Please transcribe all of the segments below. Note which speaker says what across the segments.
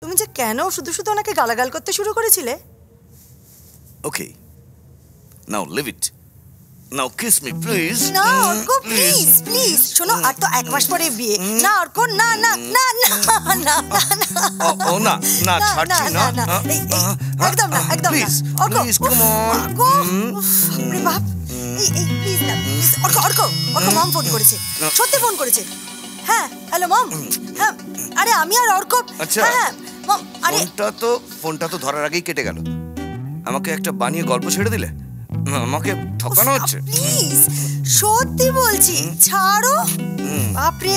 Speaker 1: তুমি যে কেন শুধু শুধু ওনাকে গালাগাল করতে শুরু করেছিলে?
Speaker 2: Okay, now leave it, now kiss me please.
Speaker 1: না অর্ক, প্লিজ প্লিজ শোনো, আর তো 1 মাস পরে বিয়ে। না অর্ক, না না না না না
Speaker 2: ও না না, ছাড়ছি না,
Speaker 1: একদম না, একদম না অর্ক,
Speaker 2: প্লিজ কাম অন।
Speaker 1: আরে বাপ, এই প্লিজ না, please Arko, Arko, Arko mom phone করেছে, সত্যি ফোন করেছে। হ্যাঁ হ্যালো মম। হ্যাঁ আরে আমি আর অর্ক।
Speaker 2: আচ্ছা
Speaker 1: হ্যাঁ মম। আরে
Speaker 2: ফোনটা তো ধরার আগেই কেটে গেল। আমাকে একটা বানিয়ে গল্প ছেড়ে দিলে, আমাকে ঠকানো হচ্ছে।
Speaker 1: প্লিজ সত্যি বলছি, ছাড়ো। বাপরে,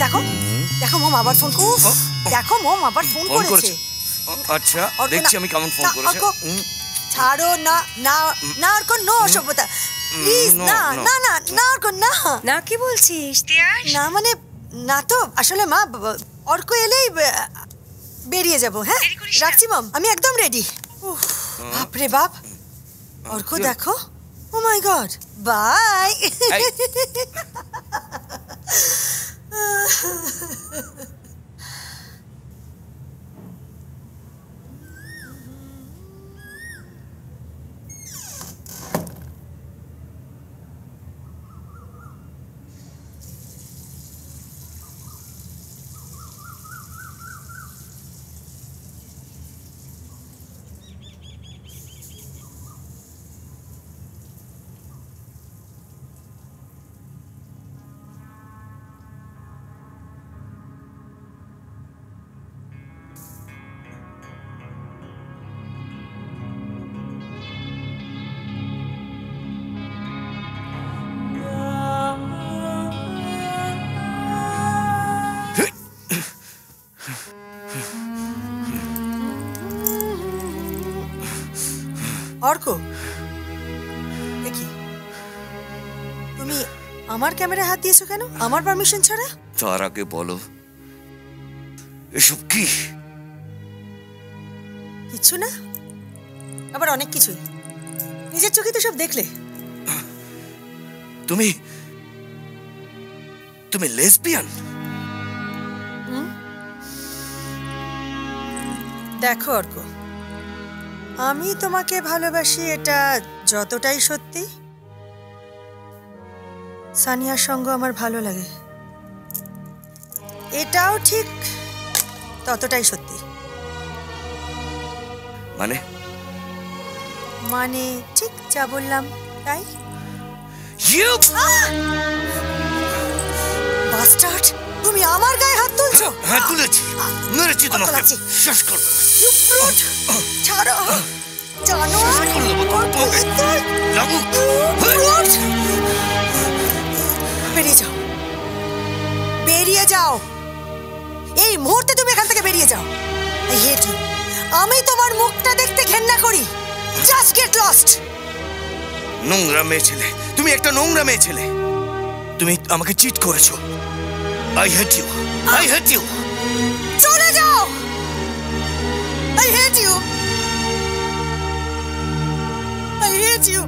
Speaker 1: দেখো দেখো মম আবার ফোন করছে, দেখো মম আবার ফোন করেছে।
Speaker 2: আচ্ছা দেখছি আমি কেমন ফোন করেছে।
Speaker 1: ছাড়ো না না না অর্ক, নো অসভ্যতা, প্লিজ না না না না অর্ক, না
Speaker 3: না। কি বলছিস?
Speaker 1: না মানে না তো আসলে মা, অর্ক এলেই বেরিয়ে যাব। হ্যাঁ রাখছি মম, আমি একদম রেডি। বাপরে বাপ, অর্ক দেখো, ও মাই গড, বাই। অর্ক, দেখি তুমি আমার ক্যামেরায় হাত দিয়েছো কেন আমার পারমিশন ছাড়া?
Speaker 2: তার আগে বলো এসব কি?
Speaker 1: কিছু না, আবার অনেক কিছুই। নিজের চোখে তো সব দেখলে।
Speaker 2: তুমি তুমি লেসবিয়ান?
Speaker 1: দেখো অর্ক, আমি তোমাকে ভালোবাসি এটা যতটাই সত্যি, সানিয়ার সঙ্গ আমার ভালো লাগে এটাও ঠিক ততটাই সত্যি।
Speaker 2: মানে
Speaker 1: মানে ঠিক যা বললাম তাই। বাস্টার্ড, তুমি আমার গায়ে হাত তুলছো?
Speaker 2: হ্যাঁ তুলেছি, মেরেছি তোমাকে, শেষ করব।
Speaker 1: ছাড়ো, জানো বেরিয়ে যাও, বেরিয়ে যাও এই মুহূর্তে, তুমি এখান থেকে বেরিয়ে যাও। আই হেট ইউ, আমি তোমার মুখটা দেখতে ঘেন্না করি। Just get lost.
Speaker 2: নোংরা মেয়ে ছেলে, তুমি একটা নোংরা মেয়ে ছেলে, তুমি আমাকে চিট করেছো। I hate you, I hate you.
Speaker 1: চলে যাও, I hate you, I hate you.